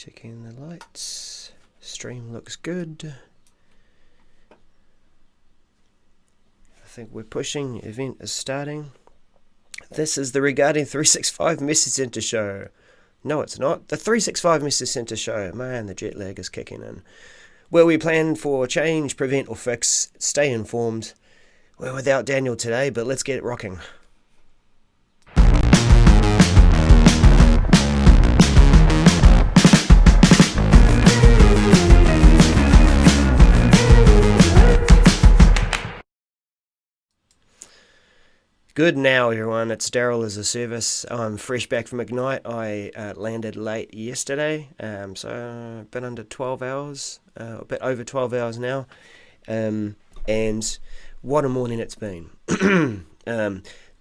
Checking the lights. Stream looks good. I think we're pushing. Event is starting. This is the Regarding 365 Message Center show. No, it's not. The 365 Message Center show. Man, the jet lag is kicking in. Where we plan for change, prevent or fix, stay informed. We're without Daniel today, but let's get it rocking. Good now, everyone. It's Darrell as a service. I'm fresh back from Ignite. I landed late yesterday, so a bit under 12 hours, a bit over 12 hours now, and what a morning it's been.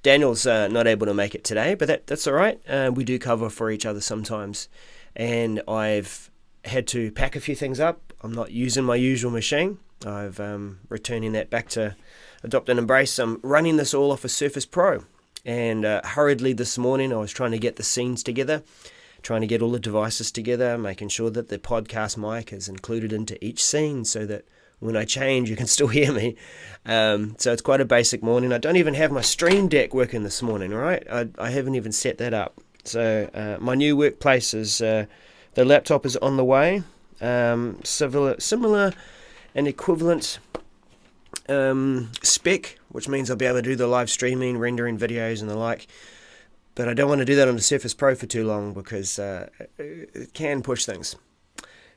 Daniel's not able to make it today, but that's all right. We do cover for each other sometimes, and I've had to pack a few things up. I'm not using my usual machine. I've returning that back to Adopt and Embrace. I'm running this all off a Surface Pro, and hurriedly this morning I was trying to get the scenes together, trying to get all the devices together, making sure that the podcast mic is included into each scene so that when I change you can still hear me. So it's quite a basic morning. I don't even have my Stream Deck working this morning, all right? I haven't even set that up. So my new workplace is, the laptop is on the way, similar and equivalent spec, which means I'll be able to do the live streaming, rendering videos and the like, but I don't want to do that on the Surface Pro for too long because it can push things.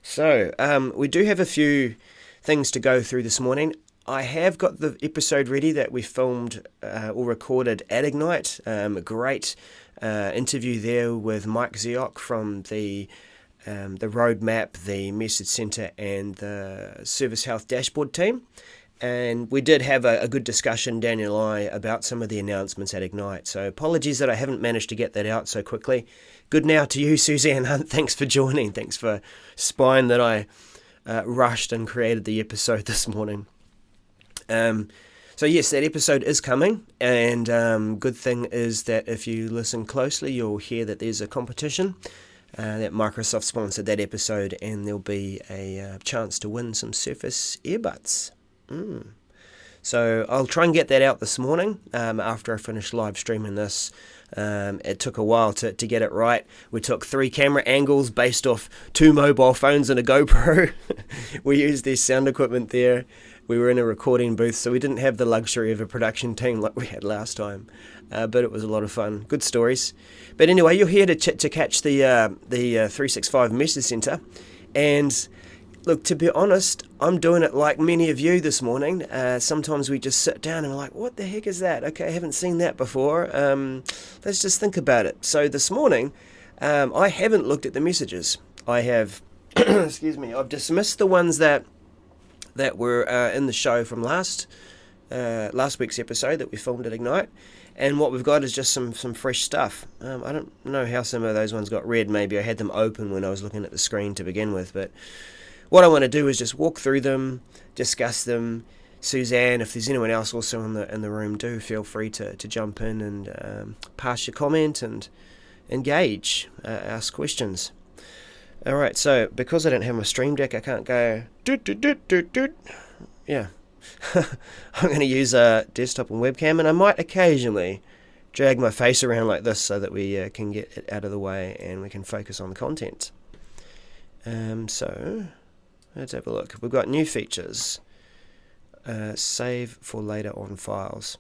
So we do have a few things to go through this morning. I have got the episode ready that we filmed or recorded at Ignite. A great interview there with Mike Ziok from the roadmap, the message center and the service health dashboard team. And we did have a good discussion, Daniel and I, about some of the announcements at Ignite. So apologies that I haven't managed to get that out so quickly. Good now to you, Suzanne Hunt. Thanks for joining. Thanks for spying that I rushed and created the episode this morning. So yes, that episode is coming. And good thing is that if you listen closely, you'll hear that there's a competition. That Microsoft sponsored that episode, and there'll be a chance to win some Surface earbuds. So I'll try and get that out this morning after I finish live streaming this. It took a while to get it right. We took 3 camera angles based off 2 mobile phones and a GoPro. We used their sound equipment there. We were in a recording booth, so we didn't have the luxury of a production team like we had last time. But it was a lot of fun. Good stories. But anyway, you're here to catch the 365 Message Center. And look, to be honest, I'm doing it like many of you this morning. Sometimes we just sit down and we're like, what the heck is that? Okay, I haven't seen that before. Let's just think about it. So this morning, I haven't looked at the messages. I have, excuse me, I've dismissed the ones that were in the show from last week's episode that we filmed at Ignite. And what we've got is just some fresh stuff. I don't know how some of those ones got read. Maybe I had them open when I was looking at the screen to begin with, but what I want to do is just walk through them, discuss them. Suzanne, if there's anyone else also in the room, do feel free to jump in and pass your comment and engage, ask questions. All right, so because I don't have my Stream Deck, I can't go doot doot doot doot doot. Yeah, I'm going to use a desktop and webcam, and I might occasionally drag my face around like this so that we can get it out of the way and we can focus on the content. So let's have a look. We've got new features. Save for later on files.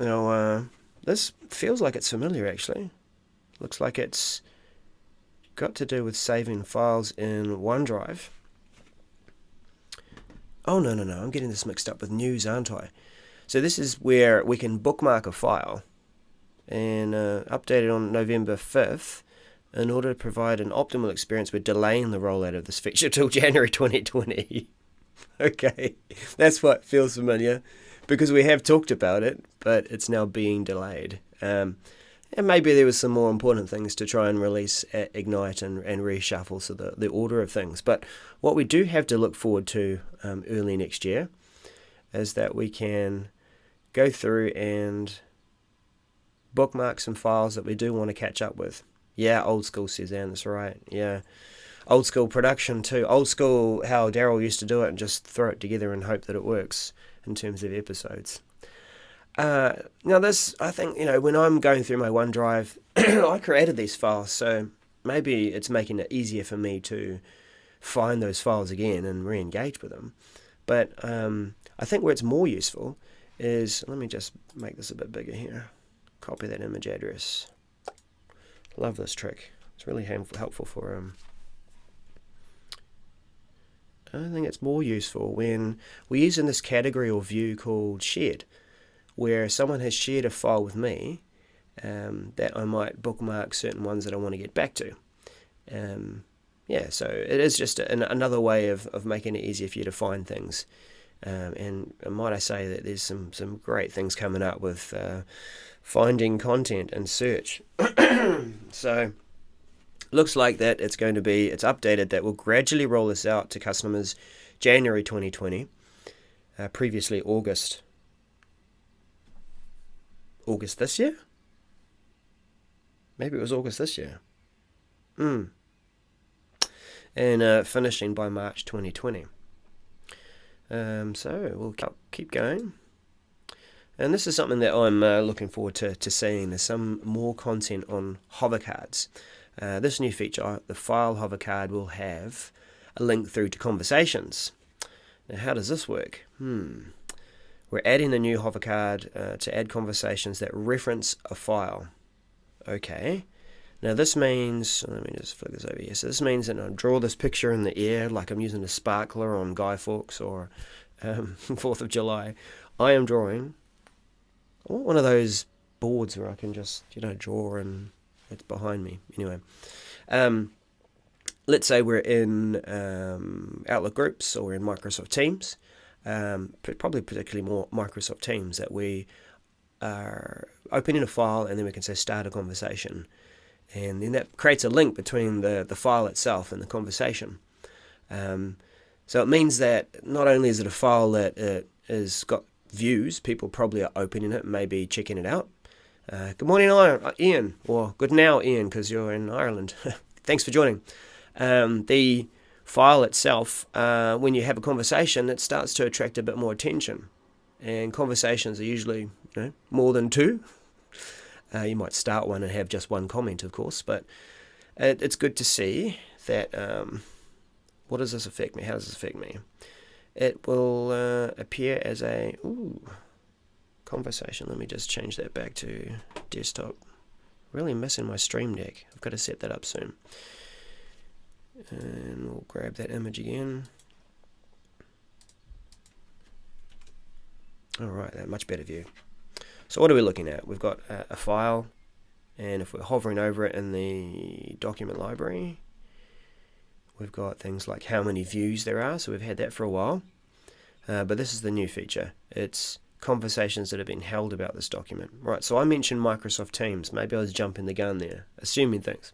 Now, this feels like it's familiar actually. Looks like it's got to do with saving files in OneDrive. Oh, no, I'm getting this mixed up with news, aren't I? So this is where we can bookmark a file and update it on November 5th. In order to provide an optimal experience, we're delaying the rollout of this feature till January 2020. Okay, that's what feels familiar, because we have talked about it, but it's now being delayed. And maybe there was some more important things to try and release at Ignite and reshuffle so the order of things. But what we do have to look forward to early next year is that we can go through and bookmark some files that we do want to catch up with. Yeah, old school, Suzanne, that's right. Yeah. Old school production too. Old school, how Darrell used to do it and just throw it together and hope that it works in terms of episodes. Now this, I think, when I'm going through my OneDrive, I created these files, so maybe it's making it easier for me to find those files again and re-engage with them. But I think where it's more useful is, let me just make this a bit bigger here. Copy that image address. Love this trick. It's really helpful for I think it's more useful when we're using this category or view called shared, where someone has shared a file with me that I might bookmark certain ones that I want to get back to. Yeah, so it is just another way of making it easier for you to find things. And might I say that there's some great things coming up with finding content and search. So looks like that it's updated, that we'll gradually roll this out to customers January 2020, previously August this year? Maybe it was August this year. And finishing by March 2020. So we'll keep going. And this is something that I'm looking forward to seeing. There's some more content on hover cards. This new feature, the file hover card, will have a link through to conversations. Now, how does this work? We're adding a new hover card to add conversations that reference a file. Okay. Now this means, let me just flick this over here. So this means that I draw this picture in the air like I'm using a sparkler on Guy Fawkes or 4th of July. I am drawing. I want one of those boards where I can just, draw and it's behind me. Anyway, let's say we're in Outlook groups or we're in Microsoft Teams, probably particularly more Microsoft Teams, that we are opening a file and then we can say start a conversation. And then that creates a link between the file itself and the conversation. So it means that not only is it a file that it has got views, people probably are opening it, maybe checking it out. Good morning, Ian, or good now, Ian, because you're in Ireland. Thanks for joining. The file itself, when you have a conversation, it starts to attract a bit more attention. And conversations are usually more than two. You might start one and have just one comment, of course, but it's good to see that. What does this affect me? How does this affect me? It will appear as a conversation. Let me just change that back to desktop. Really missing my Stream Deck. I've got to set that up soon. And we'll grab that image again. Alright, that much better view. So what are we looking at? We've got a file, and if we're hovering over it in the document library, we've got things like how many views there are, so we've had that for a while. But this is the new feature. It's conversations that have been held about this document. Right, so I mentioned Microsoft Teams. Maybe I was jumping the gun there, assuming things.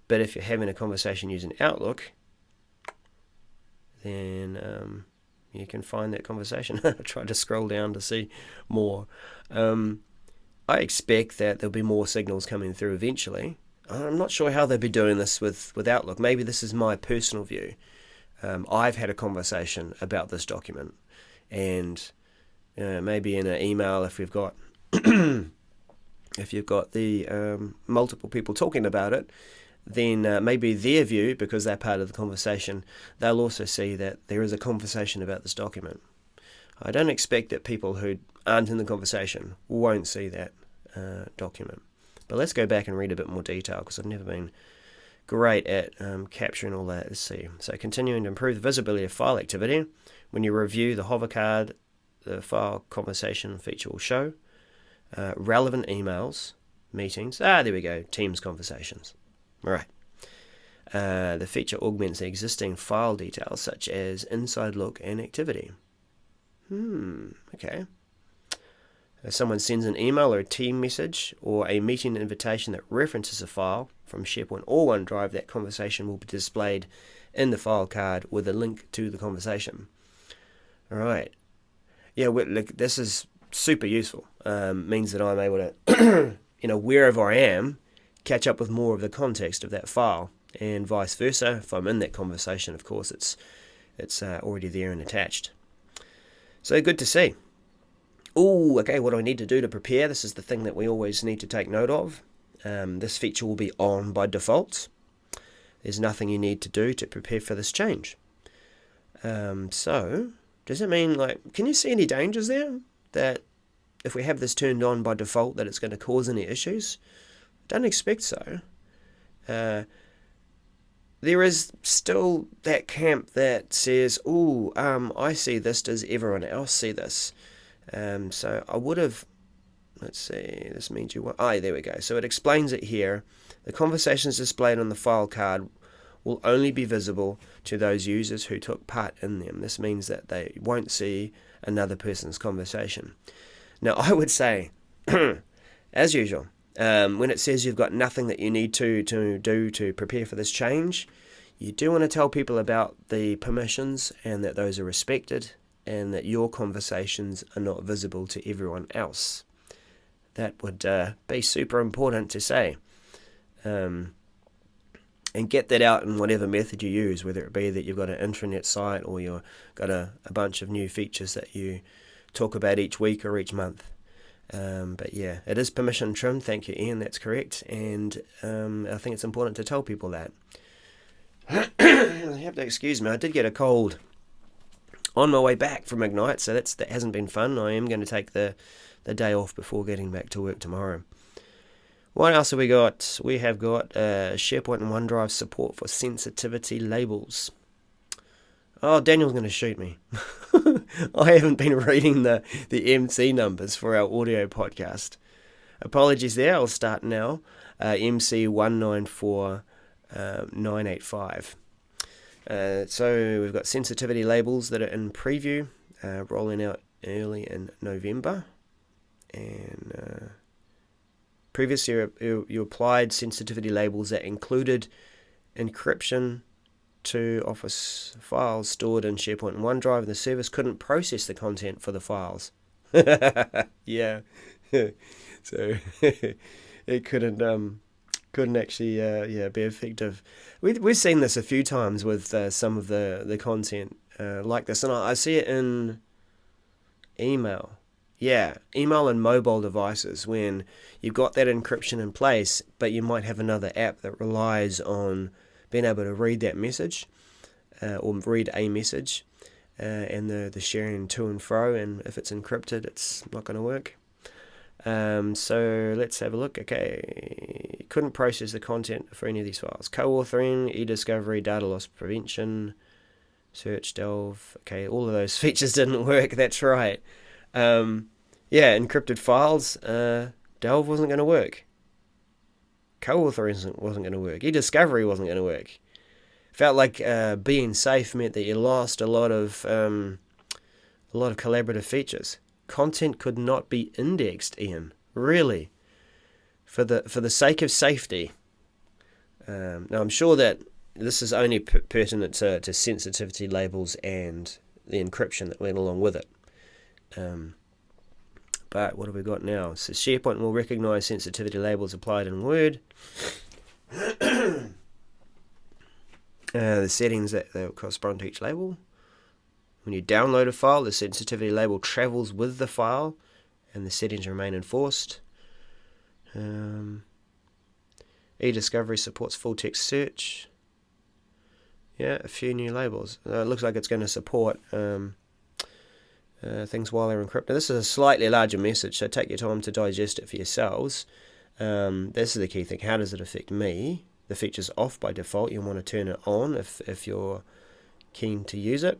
But if you're having a conversation using Outlook, then you can find that conversation. I tried to scroll down to see more. I expect that there'll be more signals coming through eventually. I'm not sure how they'll be doing this with Outlook. Maybe this is my personal view. I've had a conversation about this document, and maybe in an email, if you've got the multiple people talking about it, then maybe their view, because they're part of the conversation, they'll also see that there is a conversation about this document. I don't expect that people who aren't in the conversation won't see that document. But let's go back and read a bit more detail, because I've never been great at capturing all that. Let's see. So continuing to improve the visibility of file activity. When you review the hover card, the file conversation feature will show. Relevant emails, meetings. There we go. Teams conversations. All right. The feature augments the existing file details such as inside look and activity. Okay. If someone sends an email or a team message or a meeting invitation that references a file from SharePoint or OneDrive, that conversation will be displayed in the file card with a link to the conversation. All right. Yeah, look, this is super useful. Means that I'm able to, wherever I am, catch up with more of the context of that file, and vice versa. If I'm in that conversation, of course, it's already there and attached. So good to see. Oh, okay, what do I need to do to prepare? This is the thing that we always need to take note of. This feature will be on by default. There's nothing you need to do to prepare for this change. So, does it mean, can you see any dangers there? That if we have this turned on by default, that it's going to cause any issues? I don't expect so. There is still that camp that says, I see this, does everyone else see this? So I would have, let's see, this means you want, there we go. So it explains it here. The conversations displayed on the file card will only be visible to those users who took part in them. This means that they won't see another person's conversation. Now I would say, as usual, when it says you've got nothing that you need to do to prepare for this change, you do want to tell people about the permissions and that those are respected and that your conversations are not visible to everyone else. That would be super important to say. And get that out in whatever method you use, whether it be that you've got an intranet site or you've got a bunch of new features that you talk about each week or each month. But yeah, it is permission trimmed. Thank you, Ian. That's correct. And I think it's important to tell people that. You have to excuse me. I did get a cold on my way back from Ignite, so that hasn't been fun. I am going to take the day off before getting back to work tomorrow. What else have we got? We have got SharePoint and OneDrive support for sensitivity labels. Oh, Daniel's going to shoot me. I haven't been reading the MC numbers for our audio podcast. Apologies there. I'll start now. MC 194985. So we've got sensitivity labels that are in preview, rolling out early in November. And previously you applied sensitivity labels that included encryption to Office files stored in SharePoint and OneDrive, and the service couldn't process the content for the files. Yeah. So it couldn't actually be effective. We've seen this a few times with some of the content like this, and I see it in email. Yeah, email and mobile devices, when you've got that encryption in place, but you might have another app that relies on being able to read that message or read a message and the sharing to and fro, and if it's encrypted, it's not going to work. So let's have a look. Okay, couldn't process the content for any of these files. Co-authoring, e-discovery, data loss prevention, search, delve. Okay, all of those features didn't work. That's right. Encrypted files, delve wasn't going to work. Co-authoring wasn't going to work. E-discovery wasn't going to work. Felt like being safe meant that you lost a lot of collaborative features. Content could not be indexed, Ian. Really, for the sake of safety. Now I'm sure that this is only pertinent to sensitivity labels and the encryption that went along with it. But what have we got now? So SharePoint will recognize sensitivity labels applied in Word. The settings that correspond to each label. When you download a file, the sensitivity label travels with the file and the settings remain enforced. E-discovery supports full text search. Yeah, a few new labels. It looks like it's going to support things while they're encrypted. This is a slightly larger message, so take your time to digest it for yourselves. This is the key thing. How does it affect me? The feature's off by default. You want to turn it on if you're keen to use it.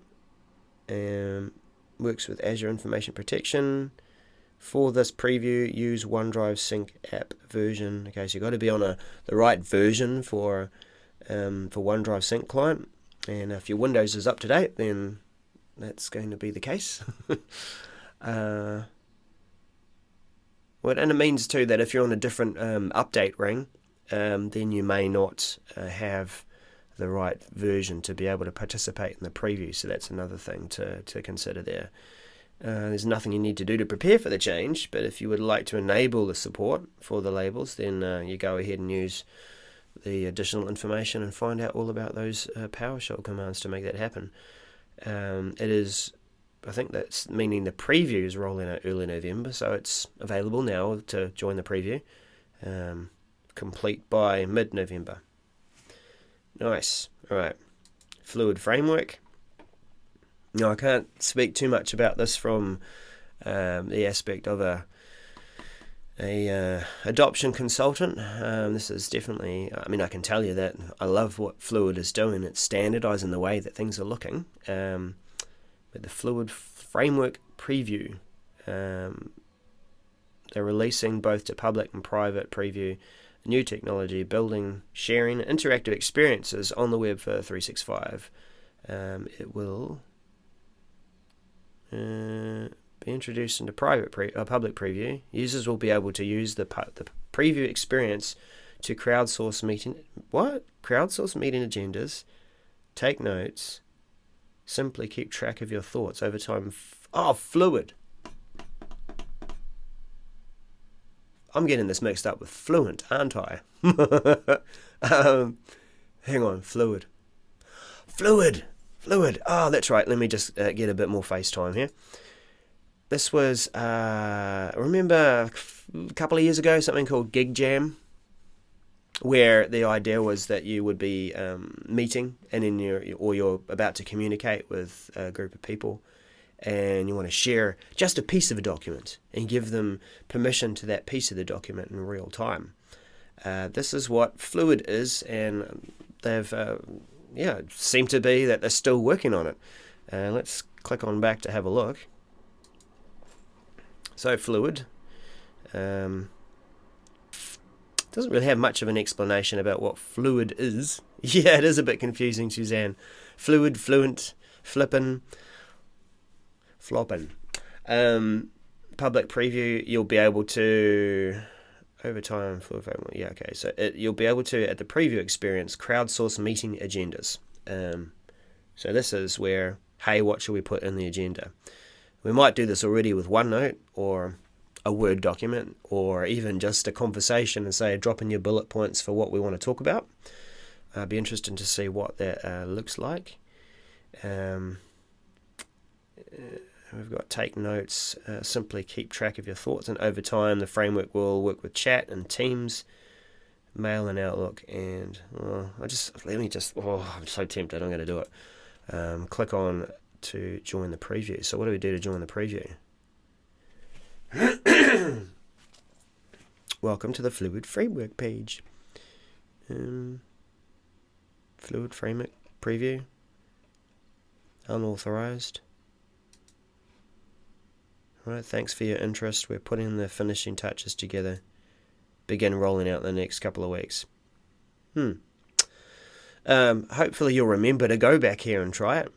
Works with Azure Information Protection. For this preview, use OneDrive Sync app version. Okay, so you've got to be on the right version for OneDrive Sync client. And if your Windows is up to date, then that's going to be the case. And it means too that if you're on a different update ring, then you may not have the right version to be able to participate in the preview. So that's another thing to consider there. There's nothing you need to do to prepare for the change, but if you would like to enable the support for the labels, then you go ahead and use the additional information and find out all about those PowerShell commands to make that happen. It is, I think that's meaning the preview is rolling out early November, so it's available now to join the preview, complete by mid-November. Nice. All right. Fluid framework. Now, I can't speak too much about this from the aspect of a adoption consultant. This is definitely, I mean, I can tell you that I love what Fluid is doing. It's standardizing the way that things are looking. But the Fluid framework preview, they're releasing both to public and private preview new technology, building, sharing interactive experiences on the web for 365. It will be introduced into public preview. Users will be able to use the preview experience to crowdsource meeting agendas, take notes, simply keep track of your thoughts over time. Fluid. I'm getting this mixed up with Fluent, aren't I? Hang on, Fluid. Oh, that's right. Let me just get a bit more FaceTime here. This was, remember a couple of years ago, something called Gig Jam, where the idea was that you would be meeting and you're about to communicate with a group of people, and you want to share just a piece of a document and give them permission to that piece of the document in real time. This is what Fluid is, and they've seem to be that they're still working on it. Let's click on back to have a look. So Fluid doesn't really have much of an explanation about what Fluid is. Yeah, it is a bit confusing, Suzanne. Fluid, fluent, flippin', floppin'. Public preview, you'll be able to, over time, Fluid framework. Yeah, okay. So you'll be able to, at the preview experience, crowdsource meeting agendas. So this is where, hey, what should we put in the agenda? We might do this already with OneNote or a Word document, or even just a conversation and say, drop in your bullet points for what we want to talk about. Be interesting to see what that looks like. We've got take notes, simply keep track of your thoughts, and over time the framework will work with chat and Teams, Mail and Outlook, and I'm so tempted, I'm going to do it. Click on to join the preview. So what do we do to join the preview? Welcome to the Fluid Framework page. Fluid Framework preview. Unauthorized. Alright, thanks for your interest. We're putting the finishing touches together. Begin rolling out in the next couple of weeks. Hopefully you'll remember to go back here and try it.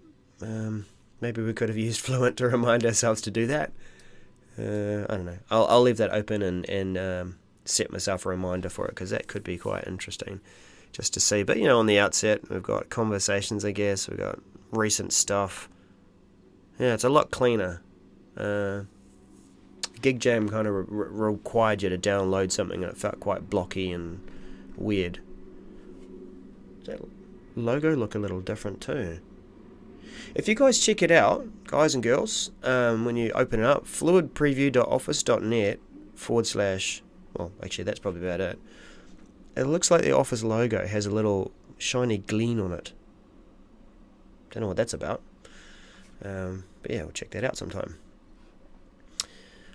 Maybe we could have used Fluent to remind ourselves to do that. I don't know. I'll leave that open and set myself a reminder for it, because that could be quite interesting just to see. But, on the outset, we've got conversations, I guess. We've got recent stuff. Yeah, it's a lot cleaner. Gig Jam kind of required you to download something, and it felt quite blocky and weird. Does that logo look a little different too? If you guys check it out, guys and girls, when you open it up, fluidpreview.office.net / well, actually that's probably about it. It looks like the Office logo has a little shiny gleam on it. Don't know what that's about. But yeah, we'll check that out sometime.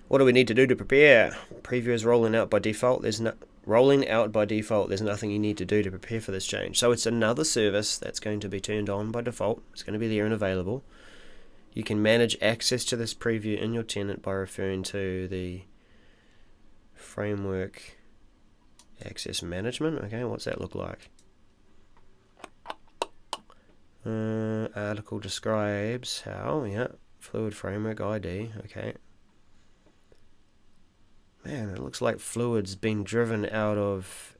What do we need to do to prepare? Preview is rolling out by default. There's nothing you need to do to prepare for this change. So it's another service that's going to be turned on by default. It's going to be there and available. You can manage access to this preview in your tenant by referring to the framework access management. Okay, what's that look like? Article describes how. Yeah, Fluid Framework ID. Okay. Man, it looks like Fluid's been driven out of,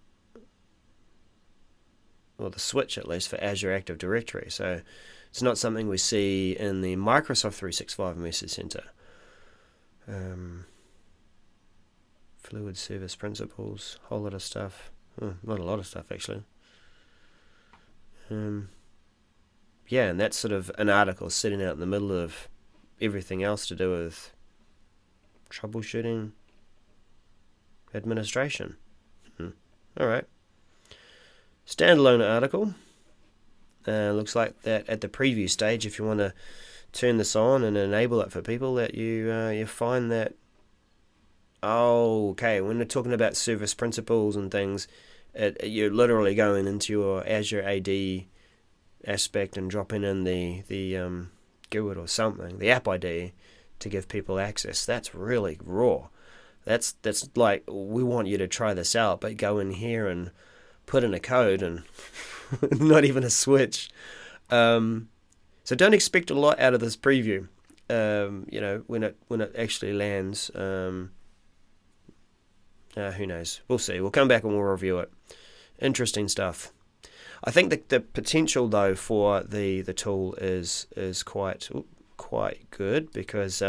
well, the switch at least, for Azure Active Directory. So it's not something we see in the Microsoft 365 Message Center. Fluid service principles, whole lot of stuff. Not a lot of stuff, actually. Yeah, and that's sort of an article sitting out in the middle of everything else to do with troubleshooting, administration. Alright. Standalone article. Looks like that at the preview stage, if you want to turn this on and enable it for people, that you find that, okay, when they're talking about service principles and things, you're literally going into your Azure AD aspect and dropping in the GUID or something, the app ID, to give people access. That's really raw. That's like, we want you to try this out, but go in here and put in a code and not even a switch. So don't expect a lot out of this preview. When it actually lands, who knows? We'll see. We'll come back and we'll review it. Interesting stuff. I think the potential though for the tool is quite good, because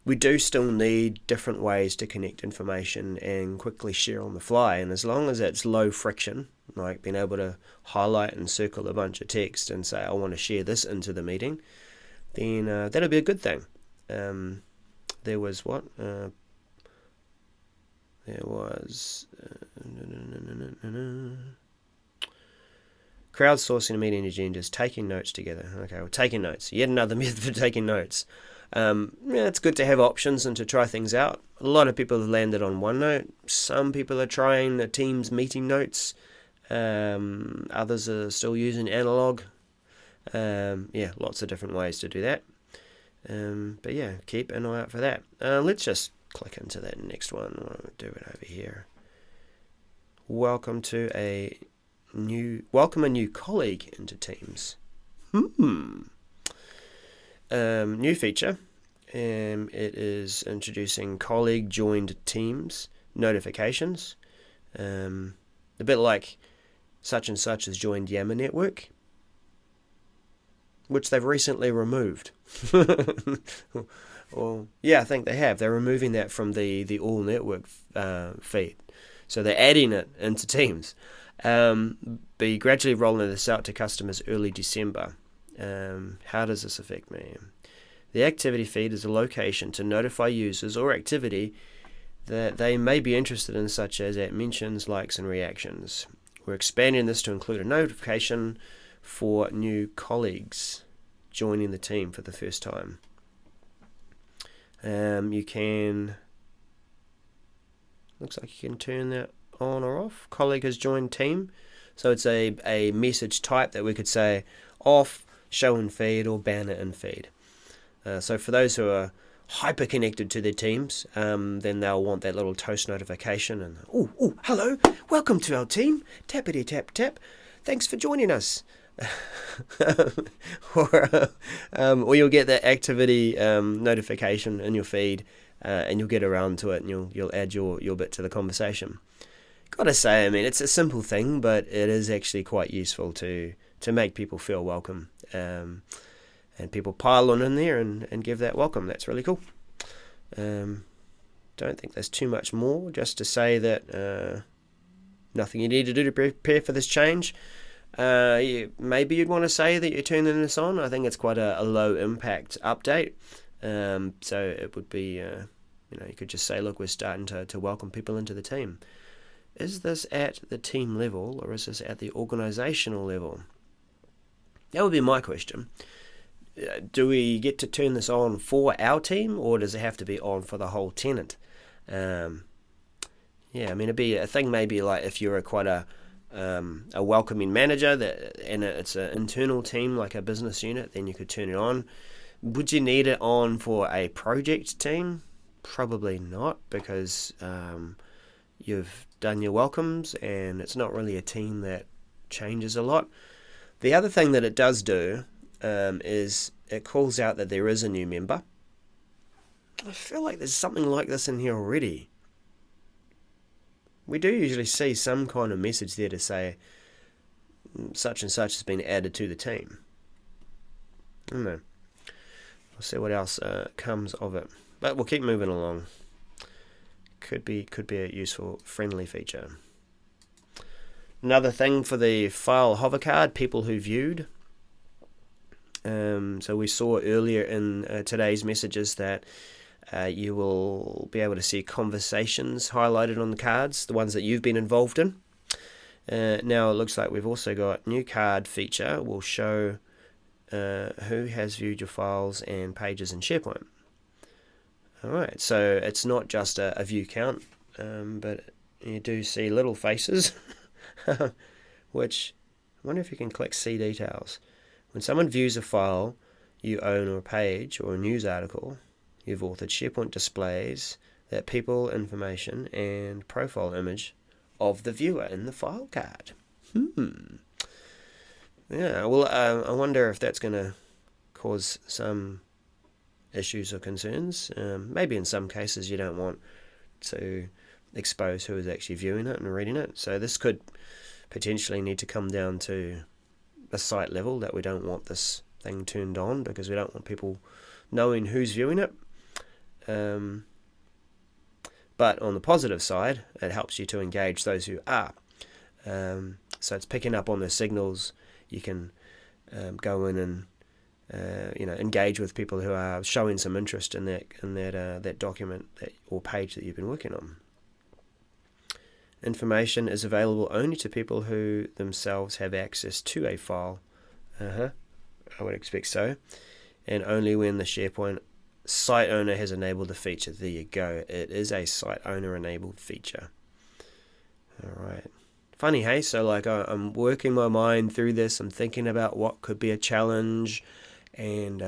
we do still need different ways to connect information and quickly share on the fly, and as long as it's low friction, like being able to highlight and circle a bunch of text and say, I want to share this into the meeting, then that'll be a good thing. There was crowdsourcing meeting agendas, taking notes together. Okay, well, taking notes. Yet another method for taking notes. It's good to have options and to try things out. A lot of people have landed on OneNote. Some people are trying the Teams meeting notes. Others are still using analog. Lots of different ways to do that. But yeah, keep an eye out for that. Let's just click into that next one. I'll do it over here. Welcome a new colleague into Teams. New feature. It is introducing colleague joined Teams notifications. A bit like such and such has joined Yammer Network, which they've recently removed. Well, yeah, I think they have. They're removing that from the all network feed. So they're adding it into Teams. Be gradually rolling this out to customers early December. How does this affect me? The activity feed is a location to notify users or activity that they may be interested in, such as at mentions, likes, and reactions. We're expanding this to include a notification for new colleagues joining the team for the first time. Looks like you can turn that on or off. Colleague has joined team. So it's a message type that we could say off, show in feed, or banner in feed. So for those who are hyper connected to their teams, then they'll want that little toast notification and, oh, hello, welcome to our team, tappity tap tap, thanks for joining us. or you'll get that activity notification in your feed, and you'll get around to it, and you'll add your bit to the conversation. Gotta say, I mean, it's a simple thing, but it is actually quite useful to make people feel welcome. And people pile on in there and give that welcome. That's really cool. Don't think there's too much more, just to say that nothing you need to do to prepare for this change. Maybe you'd want to say that you're turning this on. I think it's quite a low impact update. So it would be, you could just say, look, we're starting to welcome people into the team. Is this at the team level, or is this at the organizational level? That would be my question. Do we get to turn this on for our team, or does it have to be on for the whole tenant? It'd be a thing maybe like if you're quite a welcoming manager and it's an internal team like a business unit, then you could turn it on. Would you need it on for a project team? Probably not, because you've done your welcomes and it's not really a team that changes a lot. The other thing that it does do is it calls out that there is a new member. I feel like there's something like this in here already. We do usually see some kind of message there to say such and such has been added to the team. I don't know. we'll see what else comes of it. But we'll keep moving along. Could be a useful, friendly feature. Another thing for the file hover card, people who viewed. So we saw earlier in today's messages that you will be able to see conversations highlighted on the cards, the ones that you've been involved in. Now it looks like we've also got new card feature will show who has viewed your files and pages in SharePoint. Alright, so it's not just a view count, but you do see little faces, which I wonder if you can click see details. When someone views a file you own or a page or a news article, you've authored SharePoint displays that people, information, and profile image of the viewer in the file card. Yeah, well, I wonder if that's going to cause some issues or concerns. Maybe in some cases you don't want to expose who is actually viewing it and reading it. So this could potentially need to come down to a site level, that we don't want this thing turned on because we don't want people knowing who's viewing it. But on the positive side, it helps you to engage those who are. So it's picking up on the signals. You can go in and engage with people who are showing some interest in that document or page that you've been working on. Information is available only to people who themselves have access to a file. I would expect so. And only when the SharePoint site owner has enabled the feature. There you go. It is a site owner enabled feature. Alright. Funny, hey? So like I'm working my mind through this. I'm thinking about what could be a challenge. And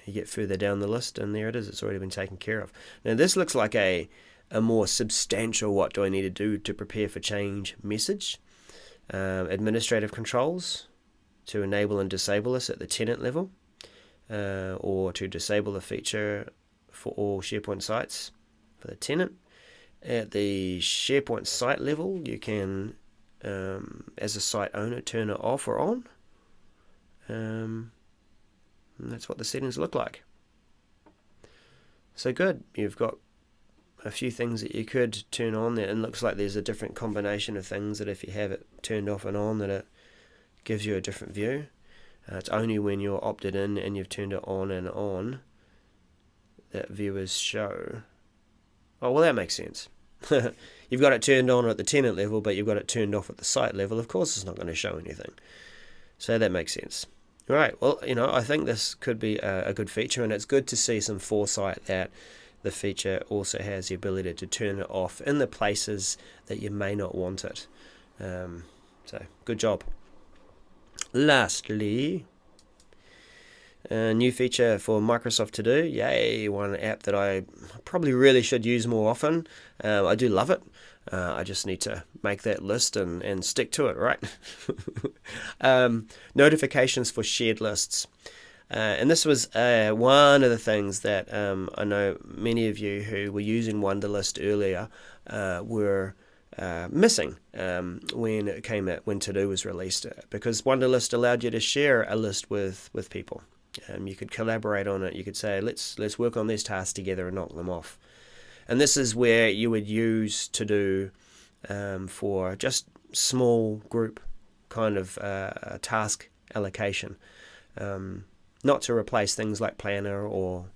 you get further down the list and there it is. It's already been taken care of. Now this looks like a more substantial what do I need to do to prepare for change message. Administrative controls to enable and disable this at the tenant level, or to disable the feature for all SharePoint sites for the tenant. At the SharePoint site level, you can, as a site owner, turn it off or on. And that's what the settings look like. So good. You've got a few things that you could turn on there, and it looks like there's a different combination of things that if you have it turned off and on that it gives you a different view. It's only when you're opted in and you've turned it on and on that viewers show. Oh, well, that makes sense. You've got it turned on at the tenant level, but you've got it turned off at the site level. Of course it's not going to show anything. So that makes sense. All right, well, I think this could be a good feature, and it's good to see some foresight that the feature also has the ability to turn it off in the places that you may not want it. So, good job. Lastly, a new feature for Microsoft To Do. Yay, one app that I probably really should use more often. I do love it. I just need to make that list and stick to it, right? Notifications for shared lists. And this was one of the things that I know many of you who were using Wunderlist earlier were missing when it came out, when To Do was released, because Wunderlist allowed you to share a list with people. You could collaborate on it. You could say, let's work on these tasks together and knock them off. And this is where you would use To Do for just small group kind of task allocation. Not to replace things like Planner or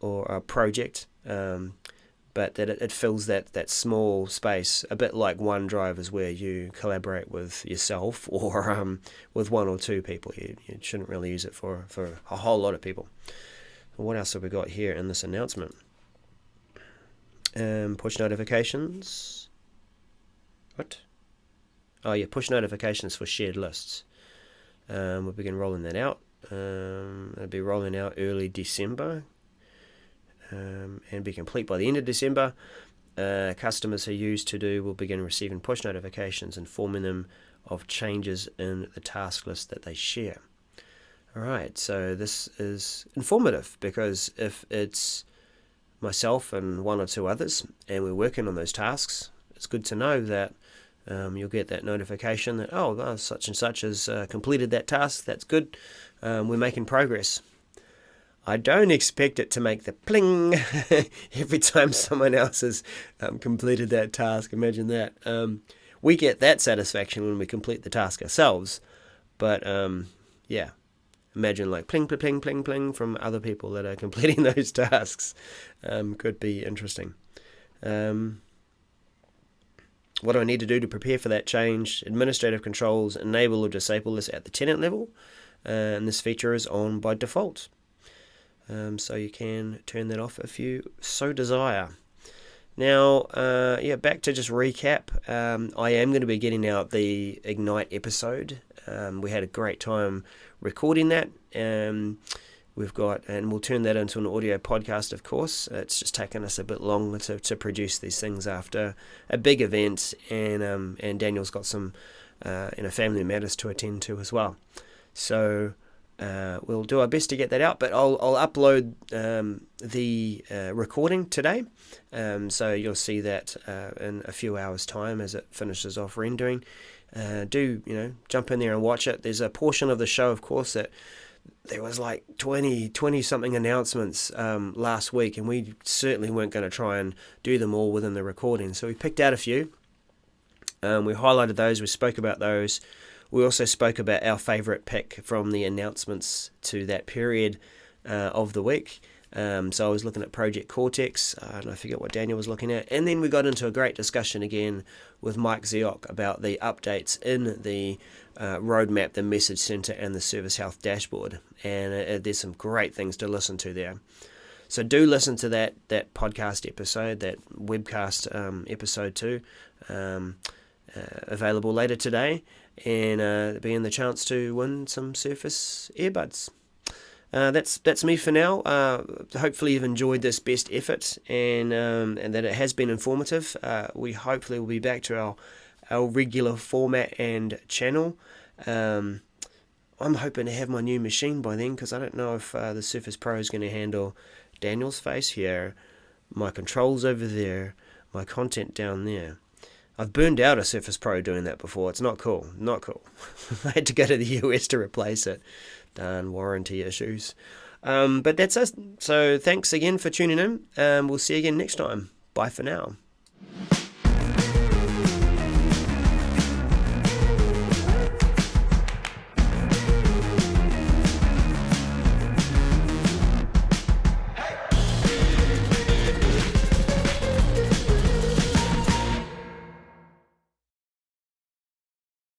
a project, but that it fills that small space, a bit like OneDrive is where you collaborate with yourself or with one or two people. You shouldn't really use it for a whole lot of people. What else have we got here in this announcement? Push notifications. What? Oh yeah, push notifications for shared lists. We'll begin rolling that out. It'll be rolling out early December and be complete by the end of December. Customers who use To Do will begin receiving push notifications informing them of changes in the task list that they share. Alright, so this is informative because if it's myself and one or two others and we're working on those tasks, it's good to know that you'll get that notification that, oh, well, such and such has completed that task. That's good. We're making progress. I don't expect it to make the pling every time someone else has completed that task. Imagine that. We get that satisfaction when we complete the task ourselves. But, yeah, imagine like pling, pling, pling, pling, pling from other people that are completing those tasks. Could be interesting. What do I need to do to prepare for that change? Administrative controls enable or disable this at the tenant level. And this feature is on by default. So you can turn that off if you so desire. Now, back to just recap. I am going to be getting out the Ignite episode. We had a great time recording that. We'll turn that into an audio podcast, of course. It's just taken us a bit longer to produce these things after a big event, and Daniel's got some family matters to attend to as well. So we'll do our best to get that out, but I'll upload the recording today, so you'll see that in a few hours' time as it finishes off rendering. Jump in there and watch it. There's a portion of the show, of course, that there was like 20 something announcements last week, and we certainly weren't going to try and do them all within the recording, so we picked out a few. We highlighted those, we spoke about those. We also spoke about our favourite pick from the announcements to that period of the week. So I was looking at Project Cortex, and I forget what Daniel was looking at. And then we got into a great discussion again with Mike Ziok about the updates in the roadmap, the message center, and the service health dashboard. And there's some great things to listen to there. So do listen to that podcast episode, that webcast episode 2, available later today. And being the chance to win some Surface earbuds. That's me for now. Hopefully you've enjoyed this best effort, and that it has been informative. We hopefully will be back to our regular format and channel. I'm hoping to have my new machine by then, because I don't know if the Surface Pro is going to handle Daniel's face here, my controls over there, my content down there. I've burned out a Surface Pro doing that before. It's not cool. Not cool. I had to go to the US to replace it. Darn warranty issues. But that's us. So thanks again for tuning in. We'll see you again next time. Bye for now.